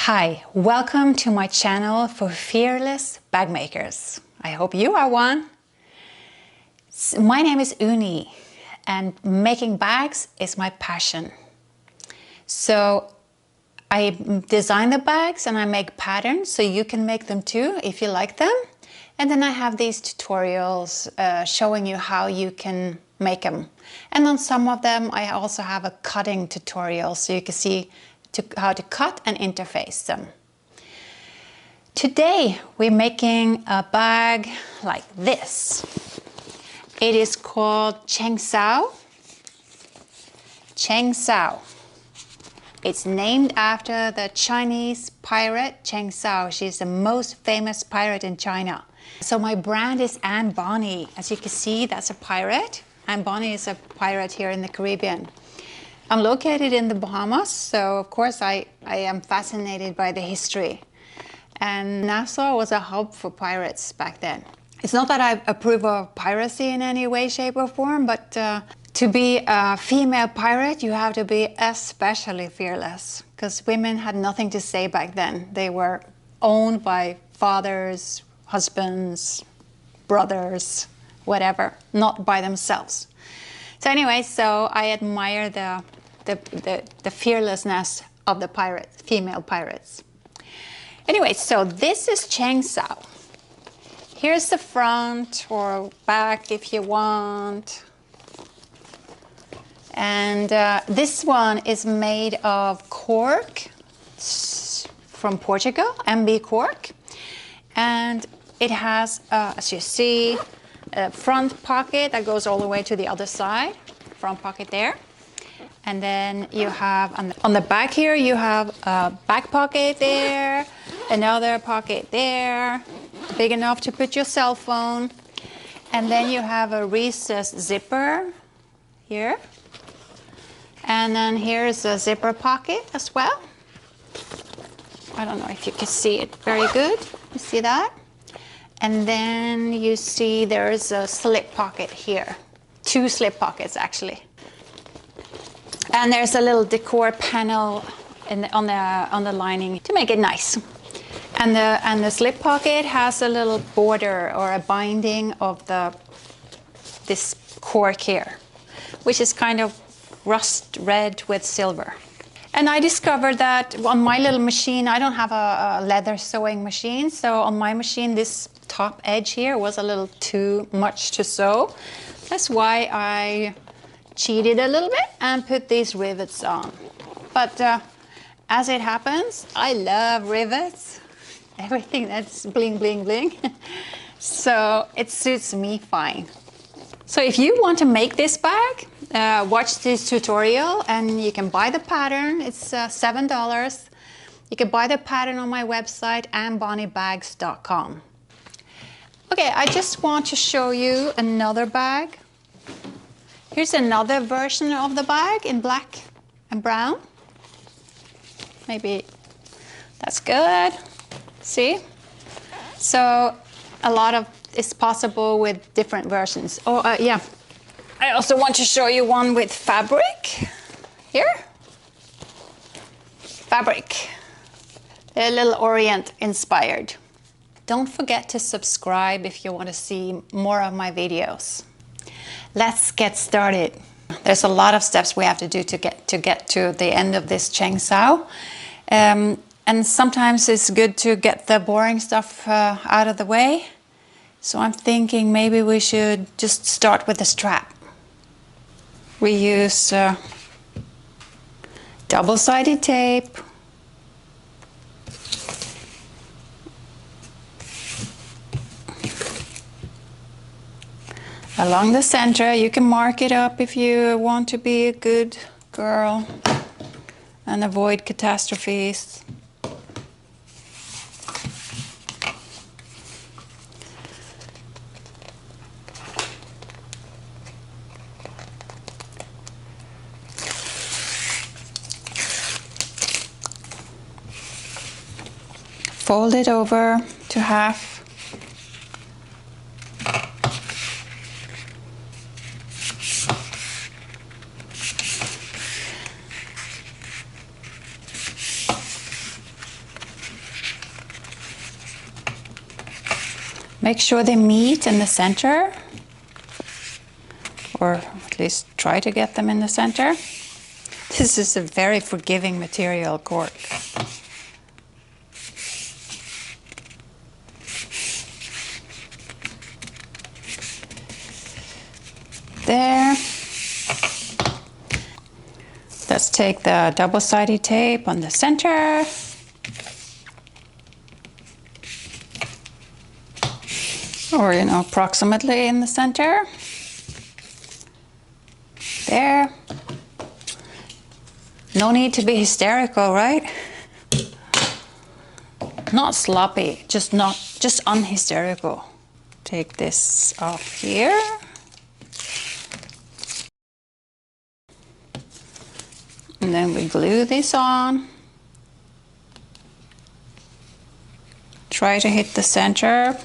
Hi, welcome to my channel for fearless bag makers. I hope you are one. My name is Uni and making bags is my passion. So I design the bags and I make patterns so you can make them too if you like them. And then I have these tutorials showing you how you can make them. And on some of them I also have a cutting tutorial so you can see how to cut and interface them. Today we're making a bag like this. It is called Cheng Sau. Cheng Sau. It's named after the Chinese pirate Cheng Sau. She's the most famous pirate in China. So my brand is Anne Bonny. As you can see, that's a pirate. Anne Bonny is a pirate here in the Caribbean. I'm located in the Bahamas, so of course I am fascinated by the history. And Nassau was a hub for pirates back then. It's not that I approve of piracy in any way, shape or form, but to be a female pirate, you have to be especially fearless, because women had nothing to say back then. They were owned by fathers, husbands, brothers, whatever, not by themselves. So anyway, so I admire the fearlessness of the pirates, female pirates. Anyway, so this is Cheng Sau. Here's the front or back if you want. And this one is made of cork from Portugal, MB Cork. And it has, as you see, a front pocket that goes all the way to the other side, front pocket there. And then you have, on the back here, you have a back pocket there, another pocket there, big enough to put your cell phone. And then you have a recessed zipper here. And then here's a zipper pocket as well. I don't know if you can see it very good. You see that? And then you see there's a slip pocket here. Two slip pockets actually. And there's a little decor panel on the lining to make it nice. And the slip pocket has a little border or a binding of this cork here, which is kind of rust red with silver. And I discovered that on my little machine, I don't have a leather sewing machine, so on my machine this top edge here was a little too much to sew. That's why I cheated a little bit and put these rivets on. But as it happens, I love rivets. Everything that's bling, bling, bling. So it suits me fine. So if you want to make this bag, watch this tutorial and you can buy the pattern. It's $7. You can buy the pattern on my website, annebonnybags.com. Okay, I just want to show you another bag. Here's another version of the bag in black and brown. Maybe that's good. See? So a lot of it's possible with different versions. Oh, yeah. I also want to show you one with fabric. Here. Fabric. A little Orient inspired. Don't forget to subscribe if you want to see more of my videos. Let's get started. There's a lot of steps we have to do to get to the end of this Cheng Sau. And sometimes it's good to get the boring stuff out of the way. So I'm thinking maybe we should just start with the strap. We use double-sided tape. Along the center, you can mark it up if you want to be a good girl and avoid catastrophes. Fold it over to half. Make sure they meet in the center, or at least try to get them in the center. This is a very forgiving material, cork. There. Let's take the double-sided tape on the center. Or, you know, approximately in the center. There. No need to be hysterical, right? Not sloppy, just unhysterical. Take this off here. And then we glue this on. Try to hit the center.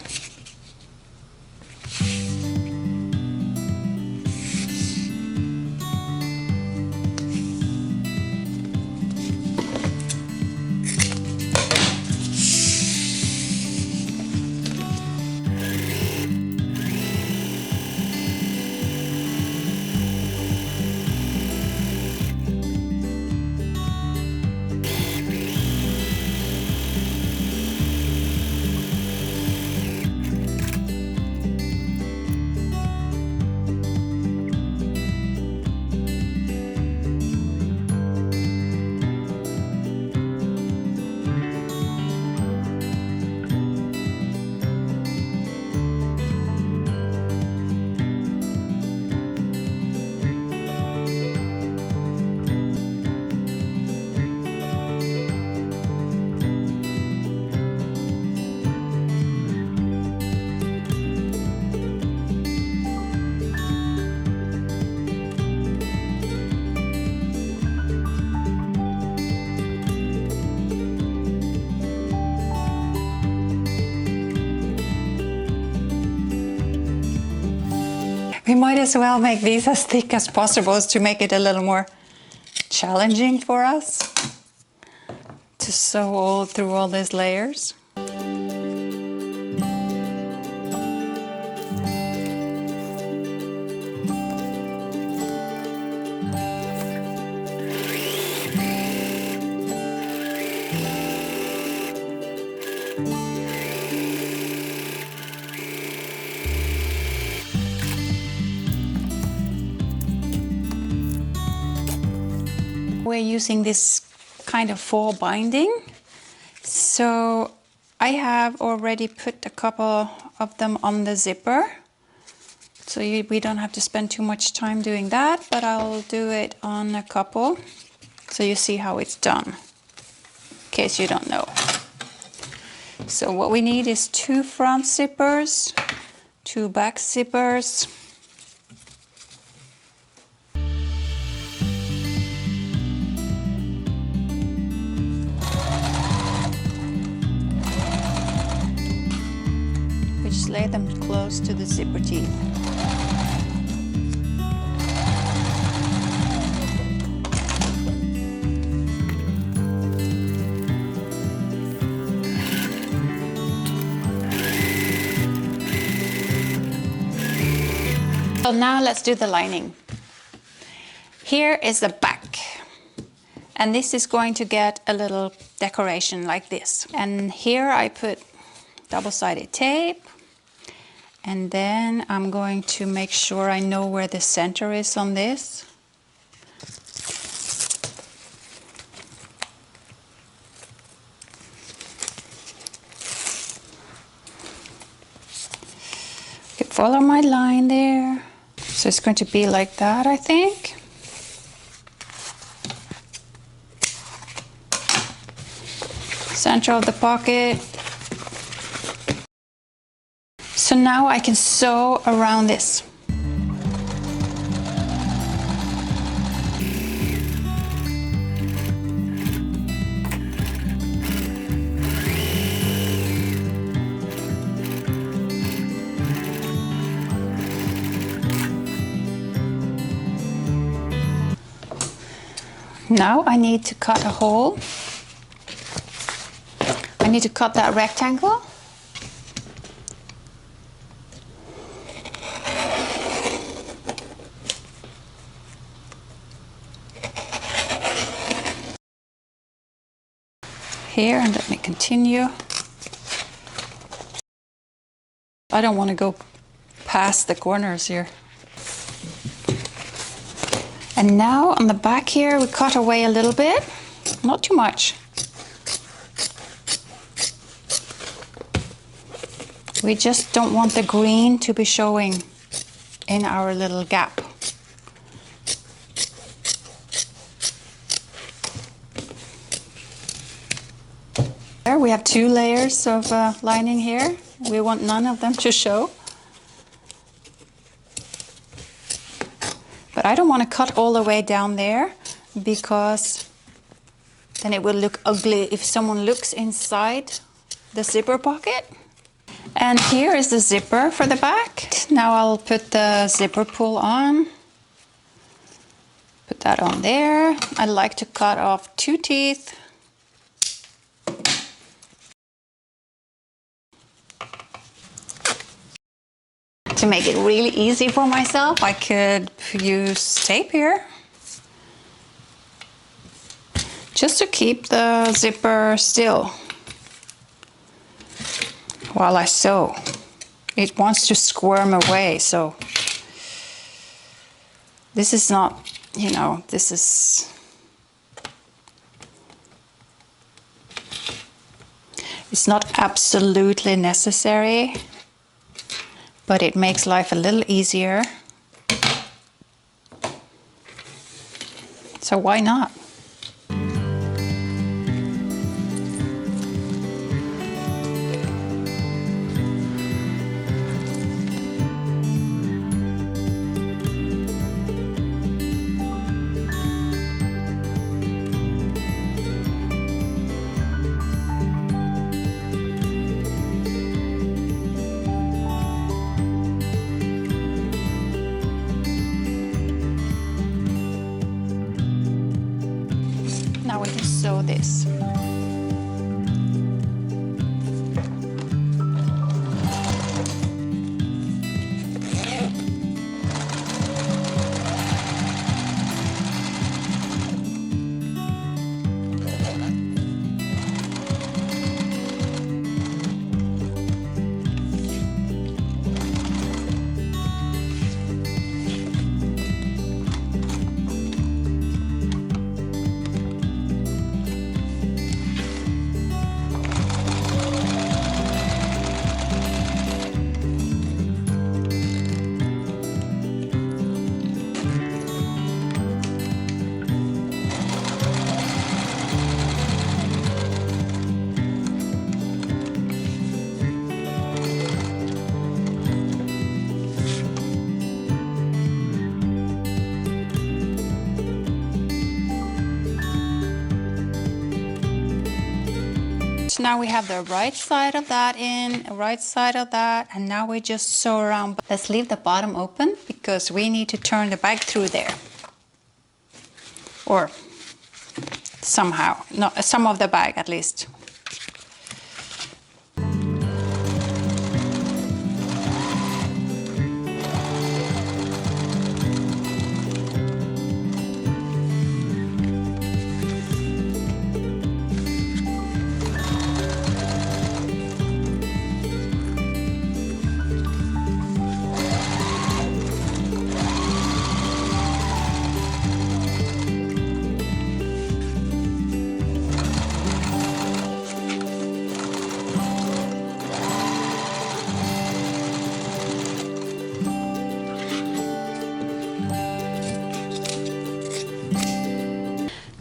We might as well make these as thick as possible to make it a little more challenging for us to sew through all these layers. We're using this kind of faux binding, so I have already put a couple of them on the zipper, so we don't have to spend too much time doing that, but I'll do it on a couple so you see how it's done, in case you don't know. So what we need is 2 front zippers, 2 back zippers. Just lay them close to the zipper teeth. So now let's do the lining. Here is the back. And this is going to get a little decoration like this. And here I put double-sided tape. And then I'm going to make sure I know where the center is on this. You can follow my line there. So it's going to be like that, I think. Center of the pocket. So now I can sew around this. Now I need to cut a hole. I need to cut that rectangle. here and let me continue. I don't want to go past the corners here. And now on the back here, we cut away a little bit, not too much. We just don't want the green to be showing in our little gap. There we have 2 layers of lining here. We want none of them to show. But I don't want to cut all the way down there because then it will look ugly if someone looks inside the zipper pocket. And here is the zipper for the back. Now I'll put the zipper pull on. Put that on there. I like to cut off 2 teeth. To make it really easy for myself, I could use tape here. Just to keep the zipper still while I sew. It wants to squirm away, so this is not, you know, this is... It's not absolutely necessary, but it makes life a little easier. So why not? Now we can sew this. Now we have the right side of that in, right side of that, and now we just sew around. Let's leave the bottom open because we need to turn the bag through there. Or somehow, no, some of the bag at least.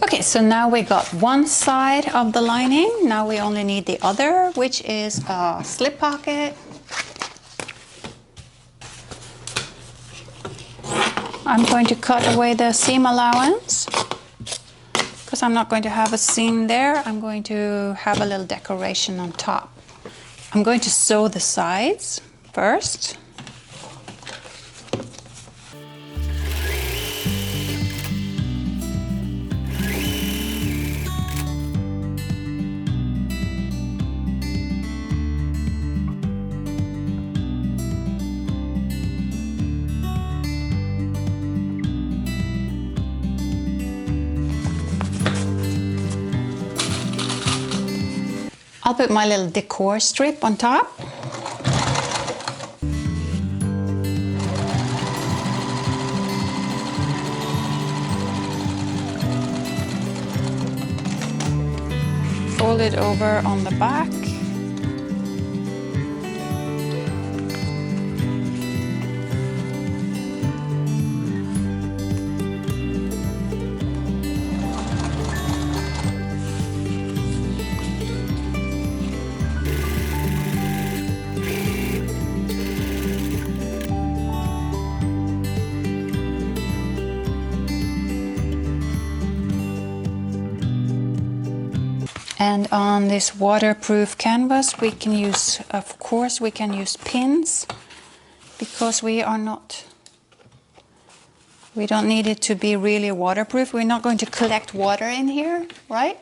Okay, so now we got one side of the lining. Now we only need the other, which is a slip pocket. I'm going to cut away the seam allowance because I'm not going to have a seam there. I'm going to have a little decoration on top. I'm going to sew the sides first. I'll put my little decor strip on top. Fold it over on the back. And on this waterproof canvas, we can use, of course, we can use pins because we don't need it to be really waterproof. We're not going to collect water in here, right?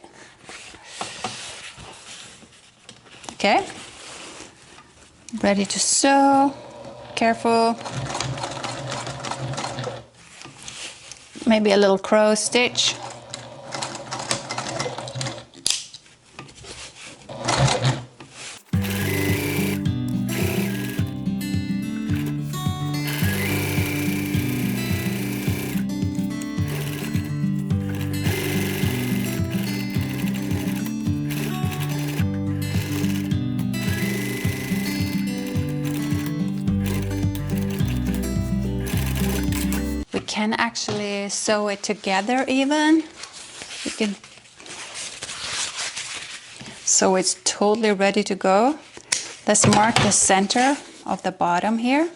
Okay. Ready to sew. Careful. Maybe a little crow stitch. Can actually sew it together even. You can, so it's totally ready to go. Let's mark the center of the bottom here.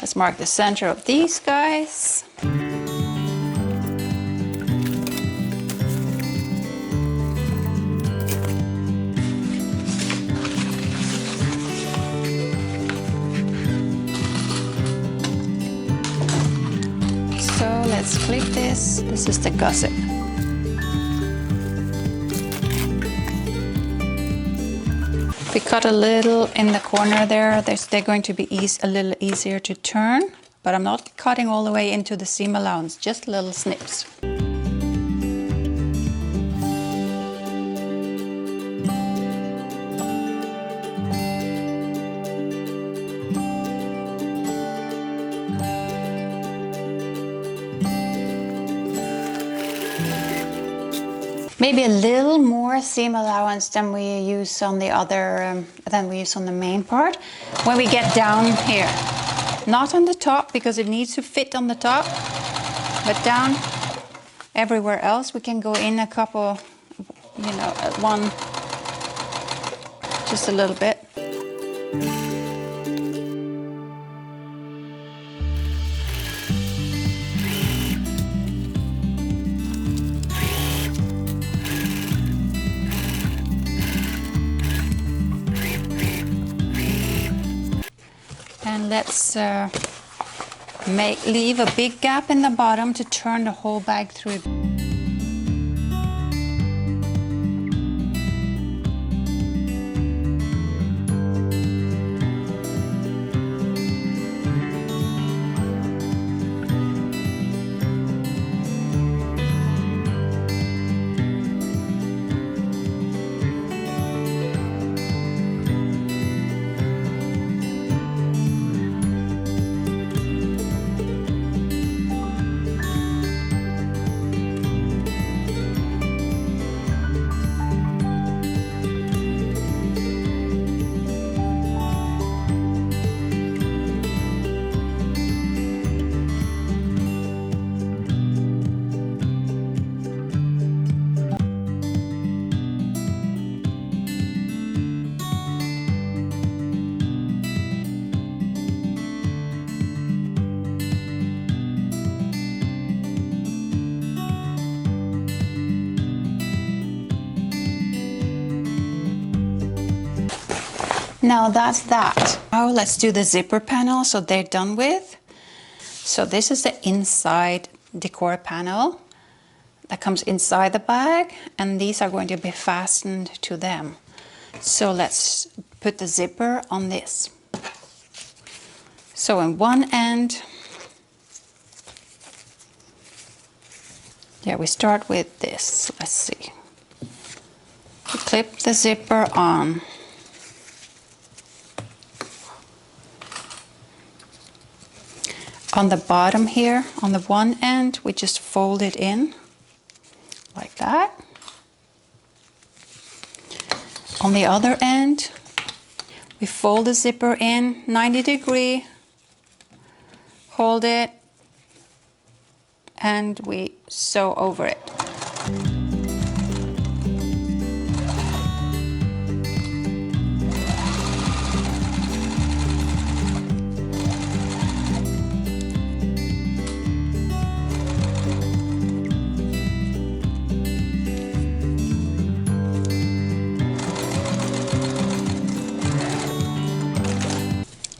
Let's mark the center of these guys. Let's clip this. This is the gusset. If we cut a little in the corner there, they're going to be a little easier to turn, but I'm not cutting all the way into the seam allowance, just little snips. Maybe a little more seam allowance than we use on the other, than we use on the main part. When we get down here, not on the top because it needs to fit on the top, but down everywhere else we can go in a couple, you know, one, just a little bit. And let's leave a big gap in the bottom to turn the whole bag through. Now that's that. Now let's do the zipper panel so they're done with. So this is the inside decor panel that comes inside the bag, and these are going to be fastened to them. So let's put the zipper on this. So in one end, yeah, we start with this. Let's see. Clip the zipper on. On the bottom here, on the one end, we just fold it in like that. On the other end, we fold the zipper in 90 degrees, hold it, and we sew over it.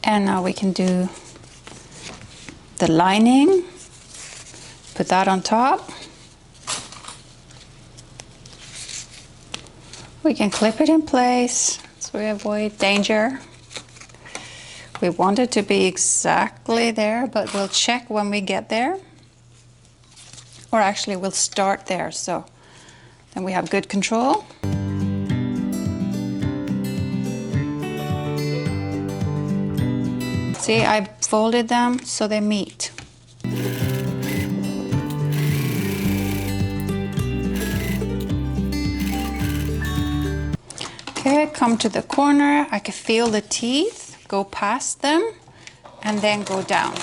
And now we can do the lining, put that on top. We can clip it in place so we avoid danger. We want it to be exactly there, but we'll check when we get there. Or actually we'll start there, so then we have good control. See, I folded them so they meet. Okay, come to the corner. I can feel the teeth, go past them, and then go down.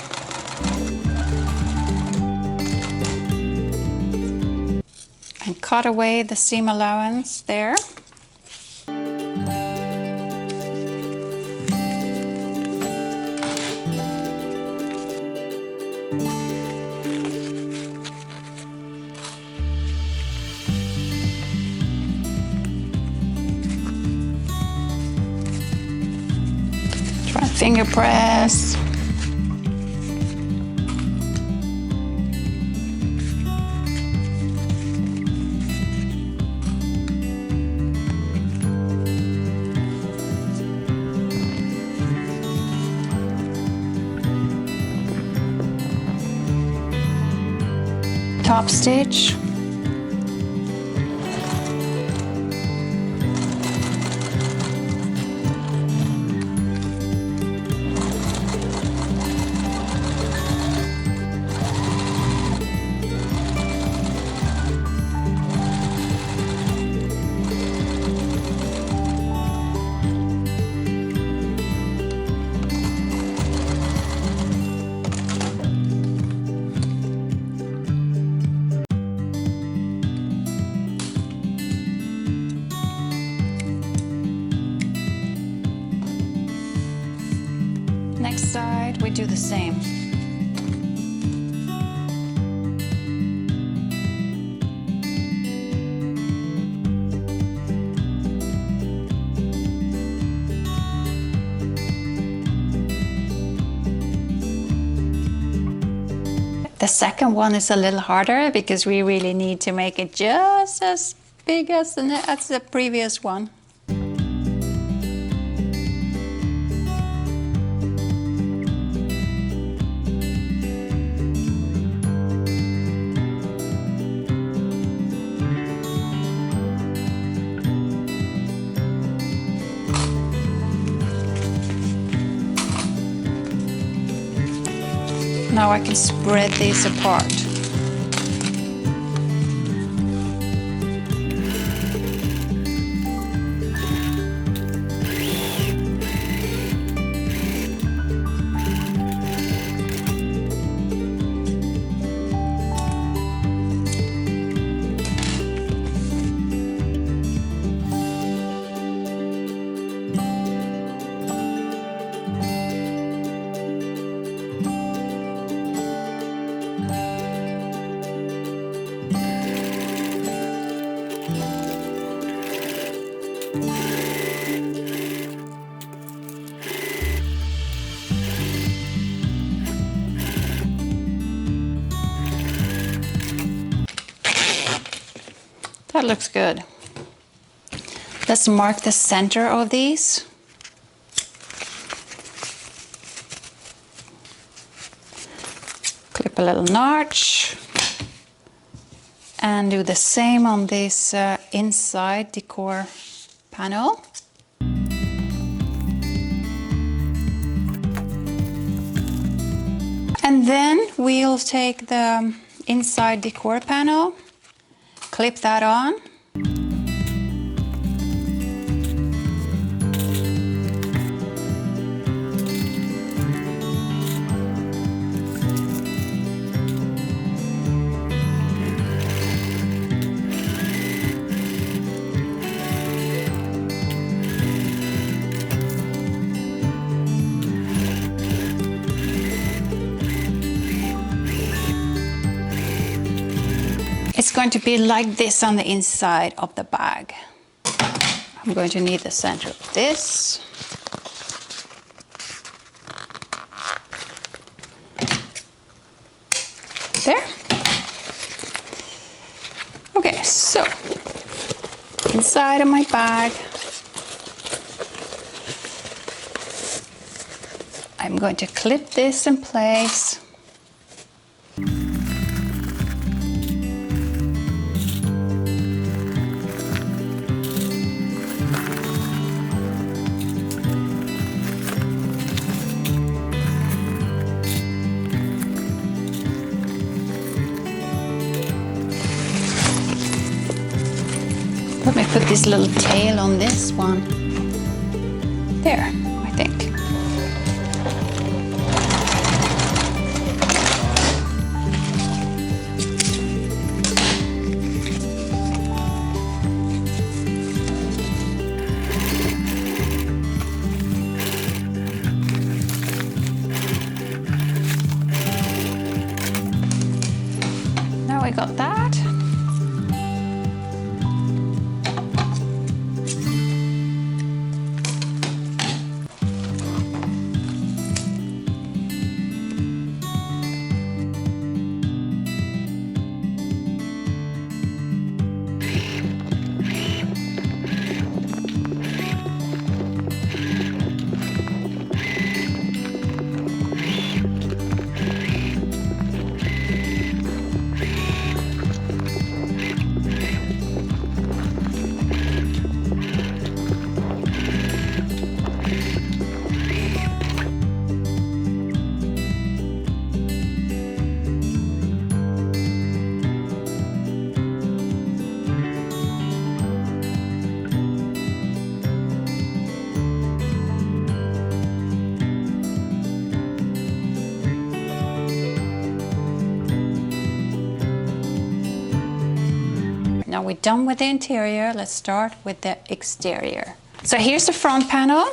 And cut away the seam allowance there. Finger press. Top stitch. Next side, we do the same. The second one is a little harder because we really need to make it just as big as the previous one. Now I can spread these apart. That looks good. Let's mark the center of these. Clip a little notch. And do the same on this inside decor panel. And then we'll take the inside decor panel, clip that on. It's going to be like this on the inside of the bag. I'm going to need the center of this. There. Okay, so inside of my bag, I'm going to clip this in place. Let me put this little tail on this one. There, I think. Now we got that. Now we're done with the interior, let's start with the exterior. So here's the front panel.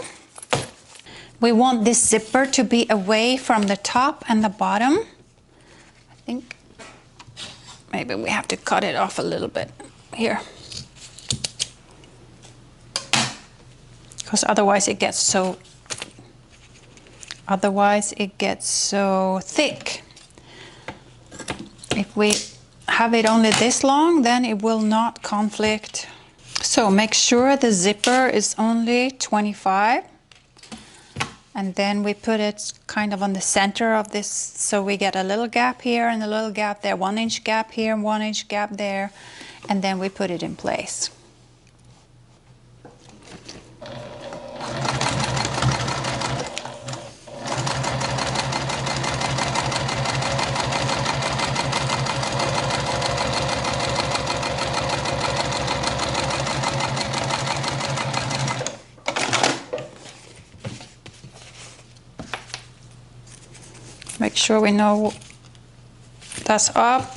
We want this zipper to be away from the top and the bottom. I think maybe we have to cut it off a little bit here, because otherwise it gets so thick. If we have it only this long, then it will not conflict. So make sure the zipper is only 25, and then we put it kind of on the center of this, so we get a little gap here and a little gap there, 1 inch gap here and 1 inch gap there, and then we put it in place. Make sure we know that's up,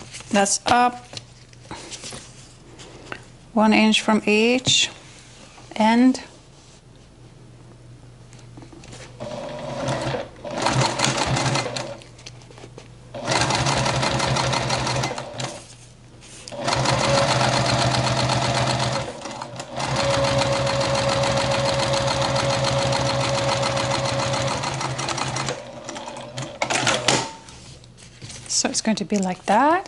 1 inch from each end. So it's going to be like that.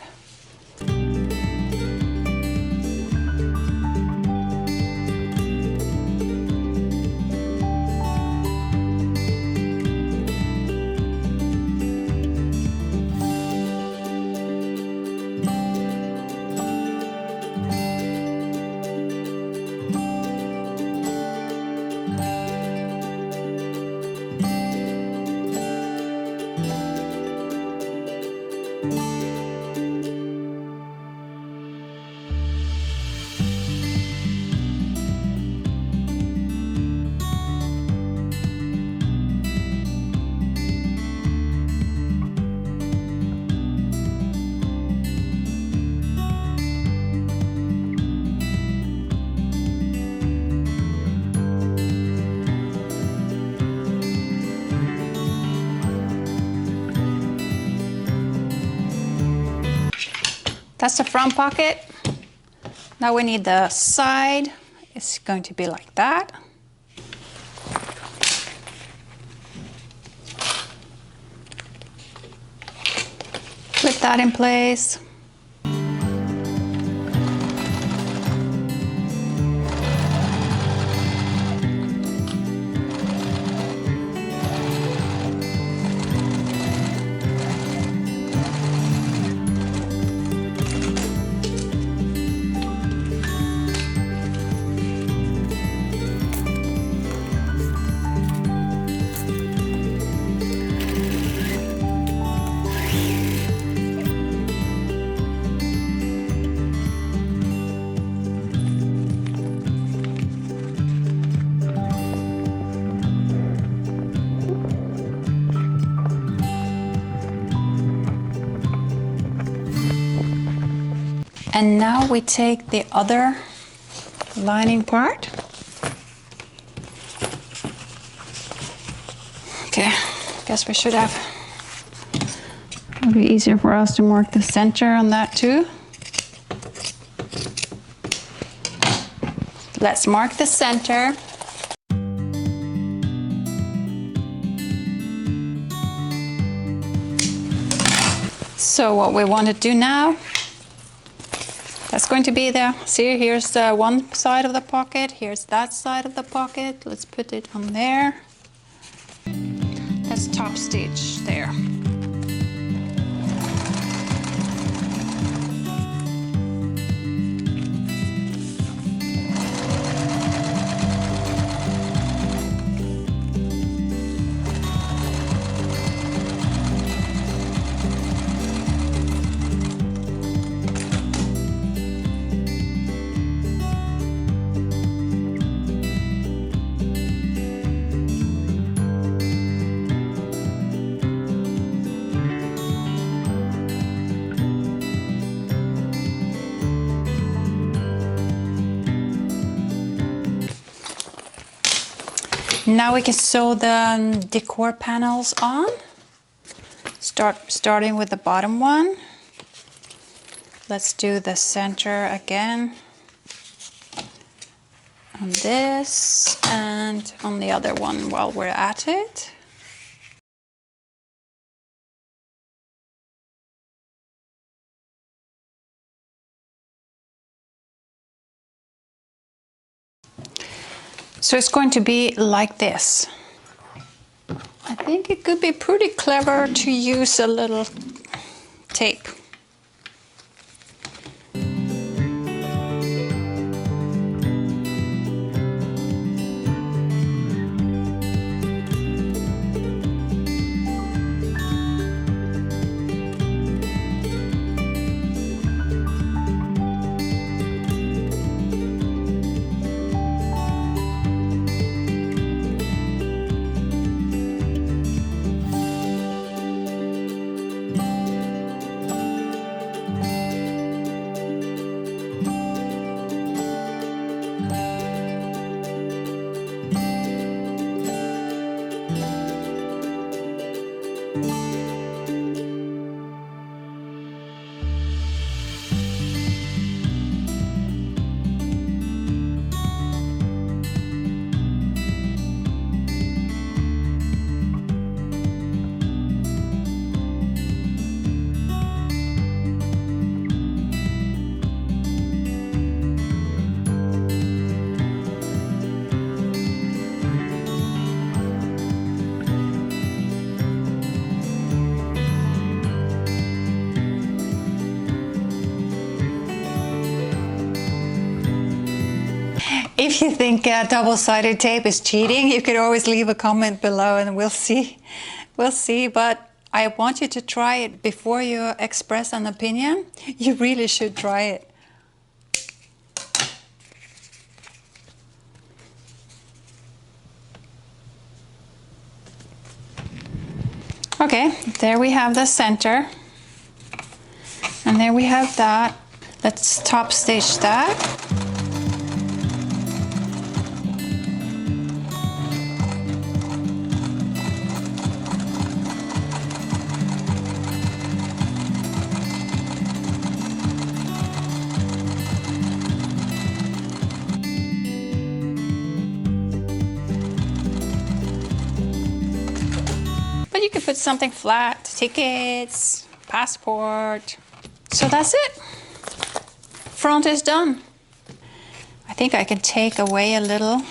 That's the front pocket. Now we need the side. It's going to be like that. Put that in place. And now we take the other lining part. Okay, guess we should have, it'll be easier for us to mark the center on that too. Let's mark the center. So what we want to do now, that's going to be the, see, here's the one side of the pocket, here's that side of the pocket. Let's put it on there. Let's top stitch there. Now we can sew the decor panels on. Starting with the bottom one. Let's do the center again on this and on the other one while we're at it. So it's going to be like this. I think it could be pretty clever to use a little tape. If you think double-sided tape is cheating, you could always leave a comment below and we'll see. We'll see, but I want you to try it before you express an opinion. You really should try it. Okay, there we have the center. And there we have that. Let's top stitch that. put something flat, tickets, passport. So that's it. Front is done. I think I can take away a little.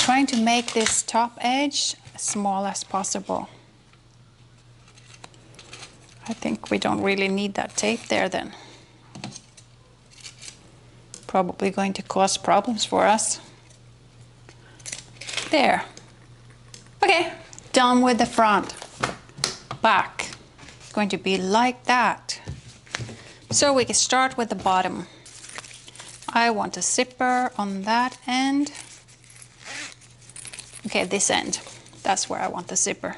Trying to make this top edge as small as possible. I think we don't really need that tape there then. Probably going to cause problems for us. There. Okay, done with the front. Back. It's going to be like that. So we can start with the bottom. I want a zipper on that end. Okay, this end. That's where I want the zipper.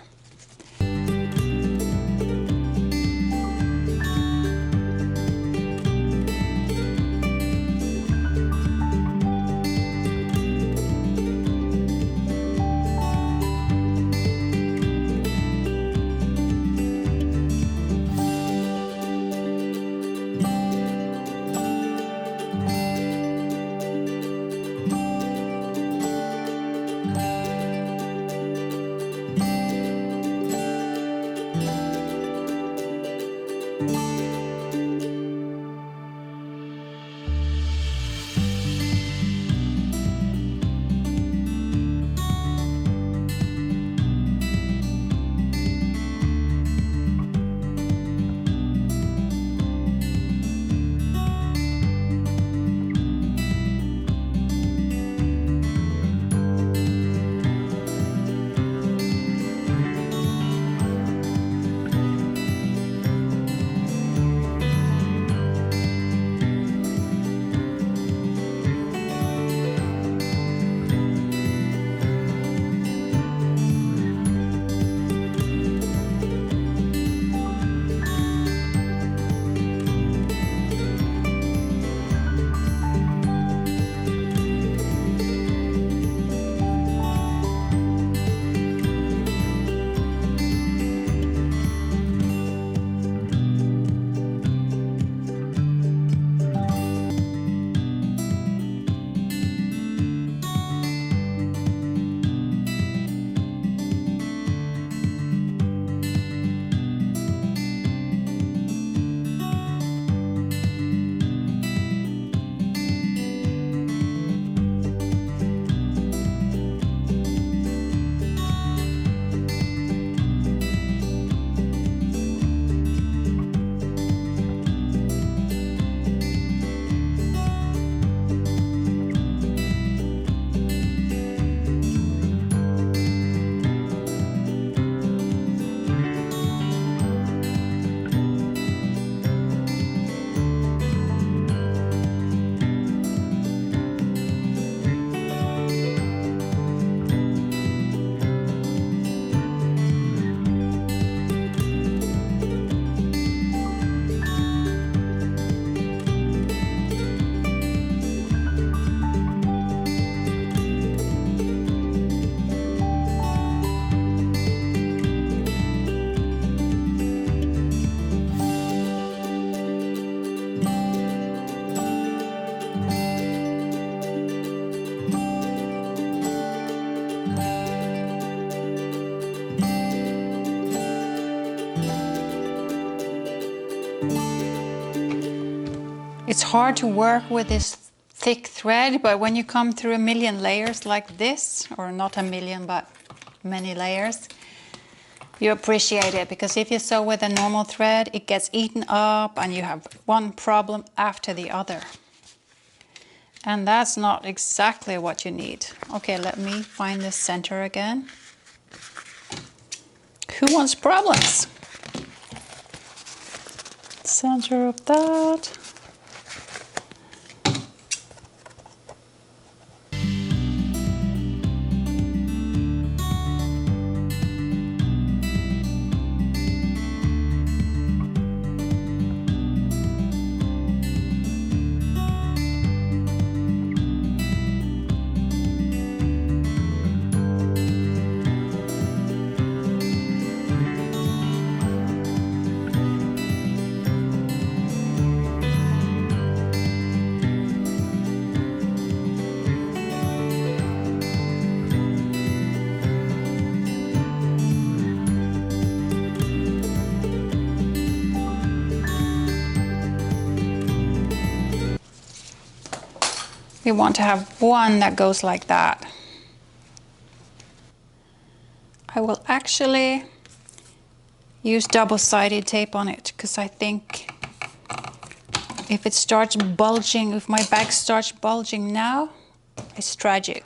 It's hard to work with this thick thread, but when you come through a million layers like this, or not a million, but many layers, you appreciate it, because if you sew with a normal thread, it gets eaten up and you have one problem after the other. And that's not exactly what you need. Okay, let me find the center again. Who wants problems? Center of that. we want to have one that goes like that. I will actually use double-sided tape on it because I think if it starts bulging, if my bag starts bulging now, it's tragic.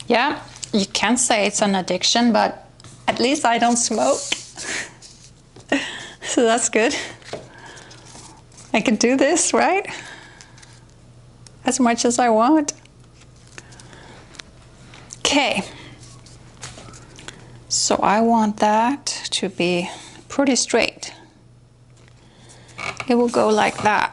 Yeah, you can say it's an addiction, but at least I don't smoke. So that's good. I can do this, right? As much as I want. Okay. So I want that to be pretty straight. It will go like that.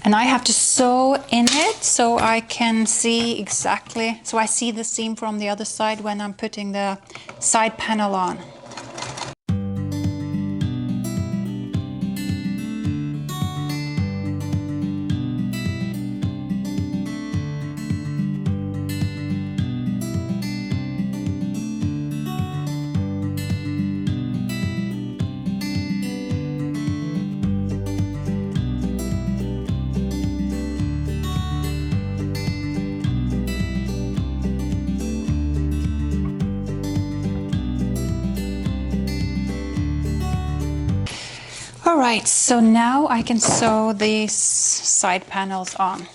And I have to sew in it so I can see exactly, so I see the seam from the other side when I'm putting the side panel on. All right, so now I can sew these side panels on.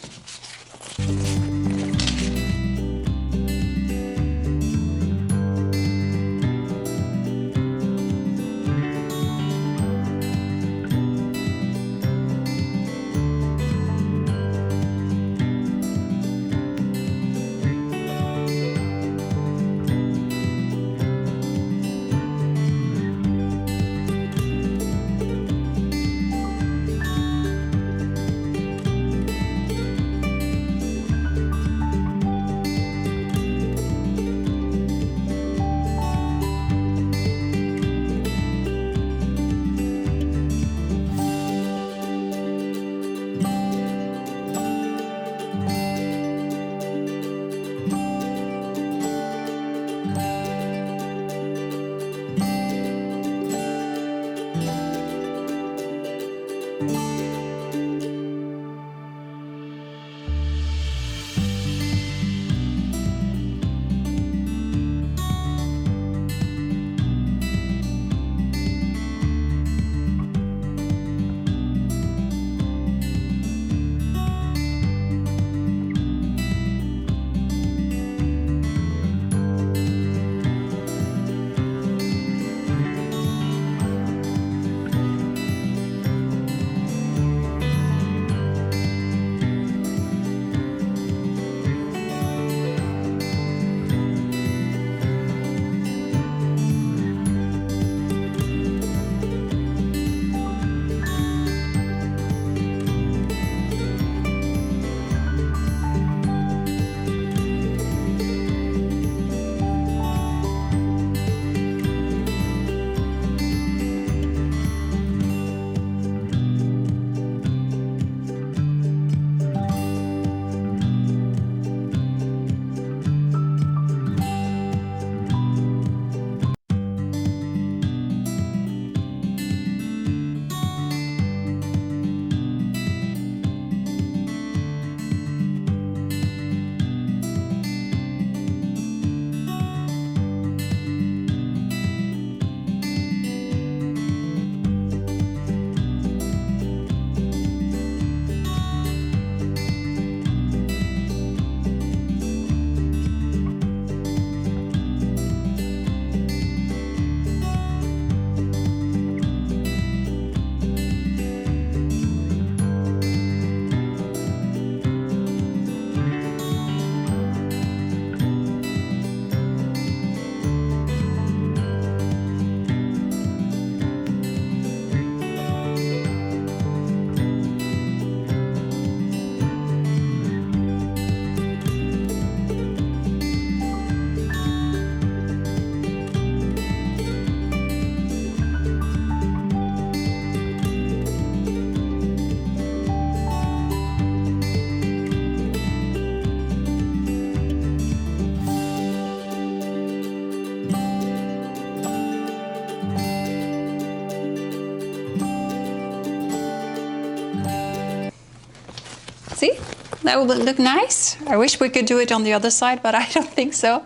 That would look nice. I wish we could do it on the other side, but I don't think so.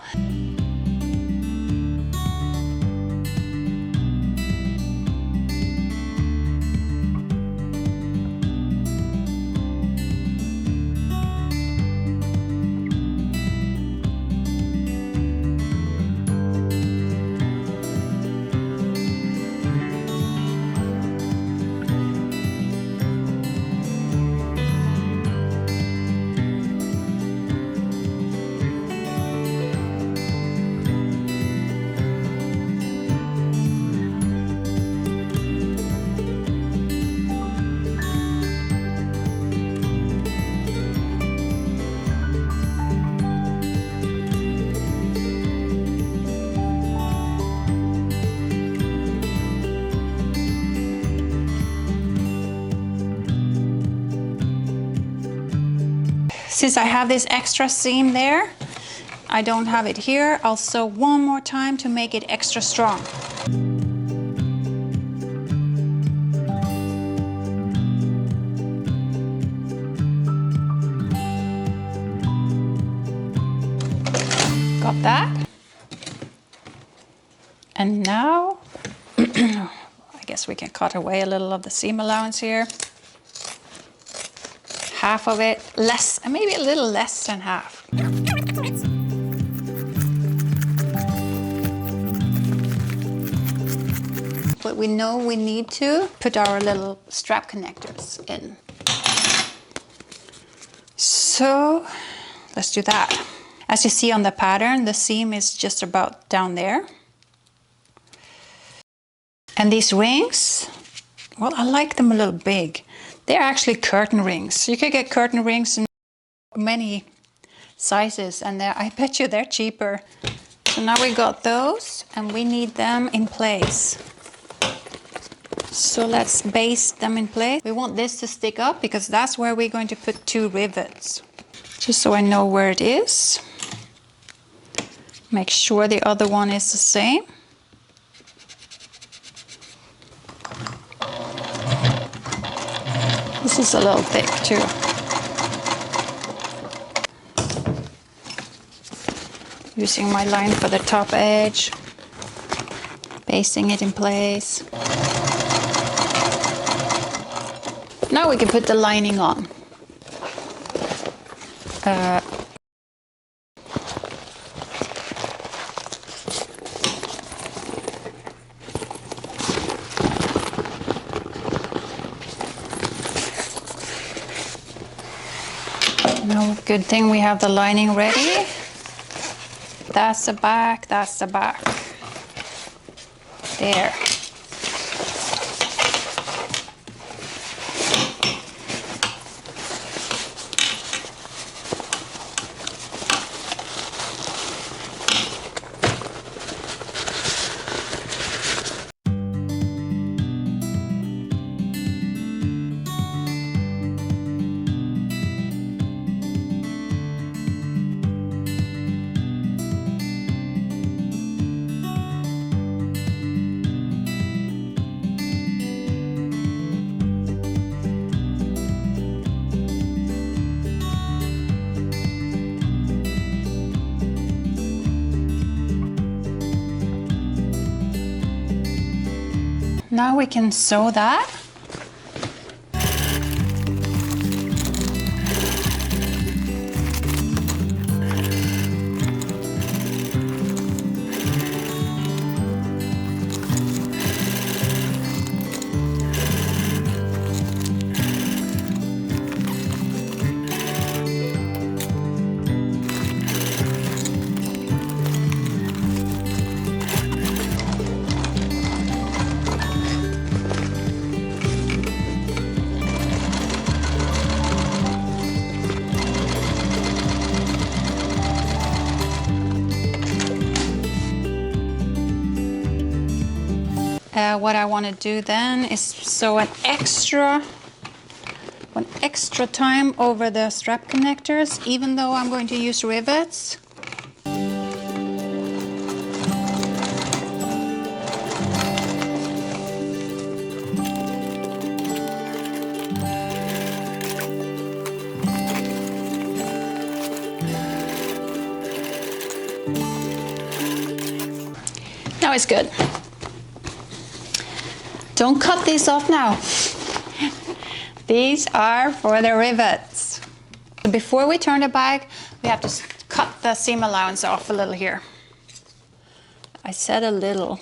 Since I have this extra seam there, I don't have it here. I'll sew one more time to make it extra strong. Got that. And now, I guess we can cut away a little of the seam allowance here. Half of it, less, maybe a little less than half. But we know we need to put our little strap connectors in. So let's do that. As you see on the pattern, the seam is just about down there. And these rings, well, I like them a little big. They're actually curtain rings. You can get curtain rings in many sizes, and I bet you they're cheaper. So now we got those, and we need them in place. So let's base them in place. We want this to stick up because that's where we're going to put 2 rivets. Just so I know where it is. Make sure the other one is the same. This is a little thick too. Using my line for the top edge, basting it in place. Now we can put the lining on. No, good thing we have the lining ready. That's the back, that's the back. There. Now we can sew that. What I want to do then is sew an extra time over the strap connectors, even though I'm going to use rivets. Now it's good. Don't cut these off now. These are for the rivets. Before we turn the bag, we have to cut the seam allowance off a little here. I said a little.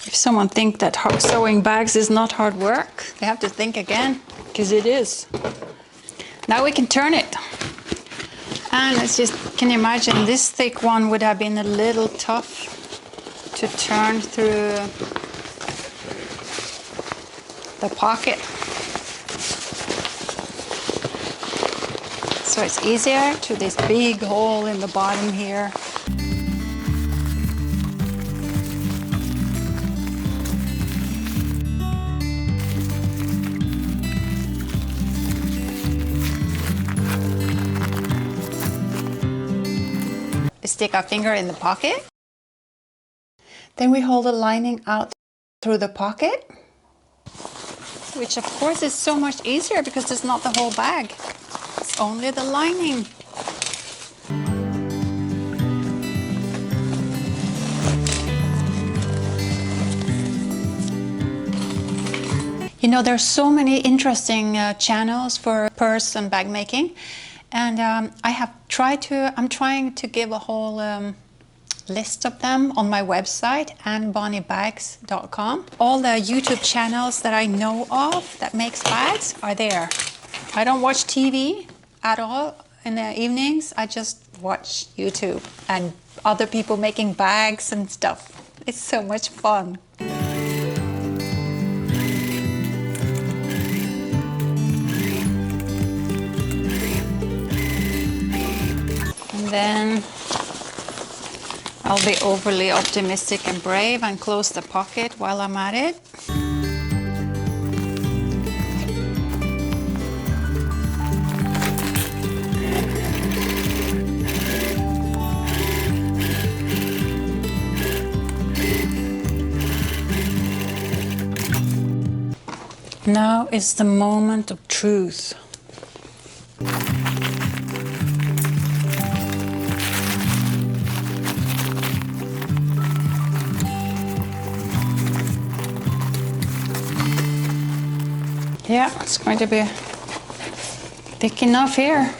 If someone thinks that sewing bags is not hard work, they have to think again, because it is. Now we can turn it. And it's just, can you imagine, this thick one would have been a little tough to turn through the pocket. So it's easier to this big hole in the bottom here. Stick our finger in the pocket. Then we hold the lining out through the pocket, which of course is so much easier because it's not the whole bag. It's only the lining. You know, there's so many interesting channels for purse and bag making. And I'm trying to give a whole list of them on my website, annbonniebags.com. All the YouTube channels that I know of that makes bags are there. I don't watch TV at all in the evenings. I just watch YouTube and other people making bags and stuff. It's so much fun. Then I'll be overly optimistic and brave and close the pocket while I'm at it. Now is the moment of truth. Yeah, it's going to be thick enough here.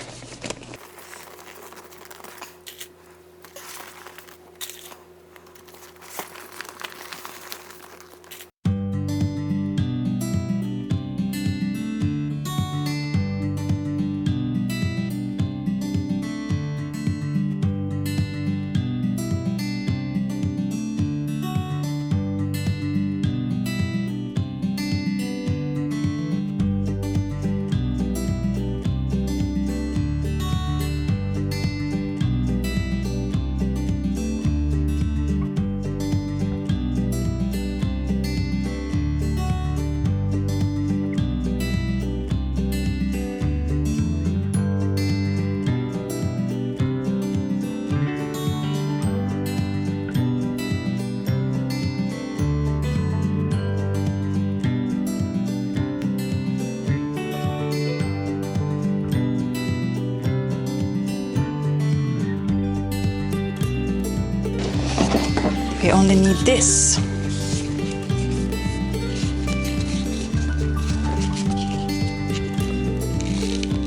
We only need this. I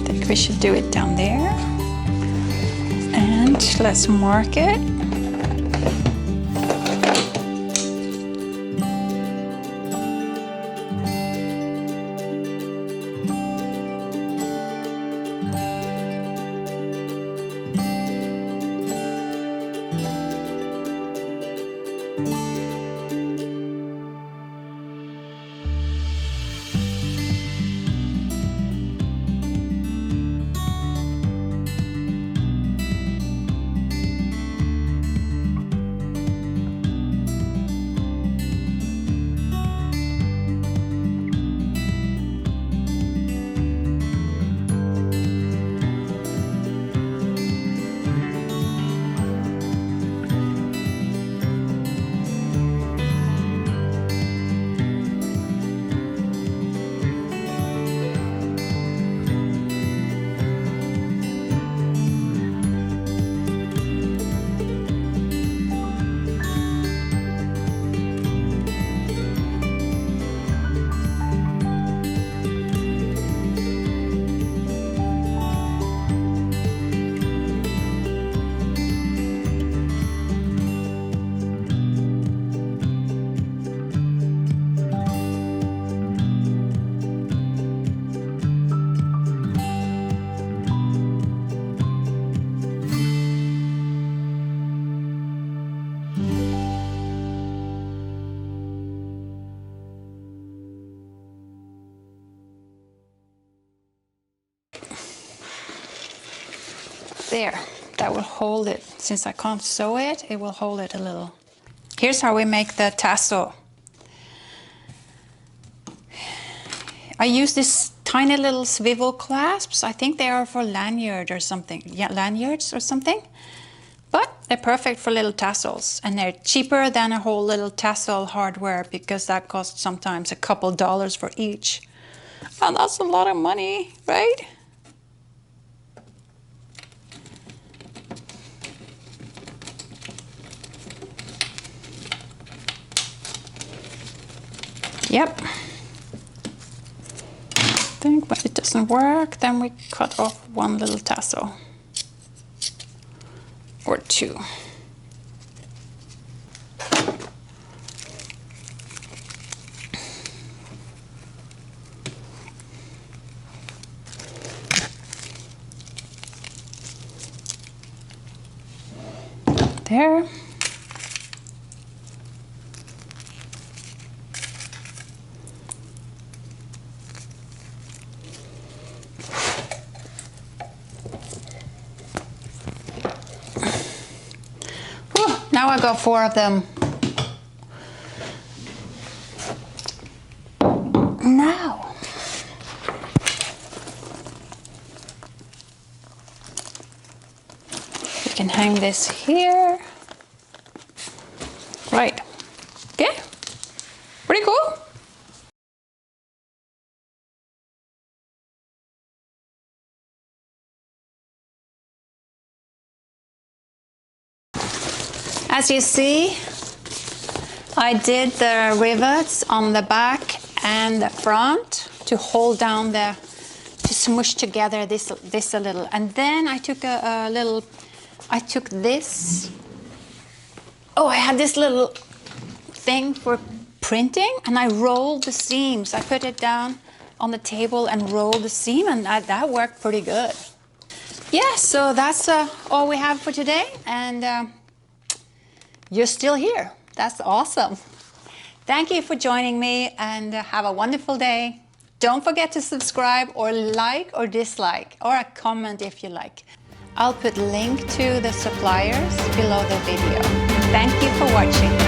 think we should do it down there. And let's mark it. There, that will hold it. Since I can't sew it, it will hold it a little. Here's how we make the tassel. I use this tiny little swivel clasps. I think they are for lanyard or something. Yeah, lanyards or something. But they're perfect for little tassels. And they're cheaper than a whole little tassel hardware because that costs sometimes a couple dollars for each. And that's a lot of money, right? Yep. I think when it doesn't work, then we cut off one little tassel or two. There. Now I got 4 of them. Now, we can hang this here. Right. Okay. Pretty cool. As you see, I did the rivets on the back and the front to hold down to smush together this a little. And then I took this. Oh, I had this little thing for printing and I rolled the seams. I put it down on the table and rolled the seam, and that worked pretty good. Yeah, so that's all we have for today. And you're still here. That's awesome. Thank you for joining me, and have a wonderful day. Don't forget to subscribe or like or dislike or a comment if you like. I'll put link to the suppliers below the video. Thank you for watching.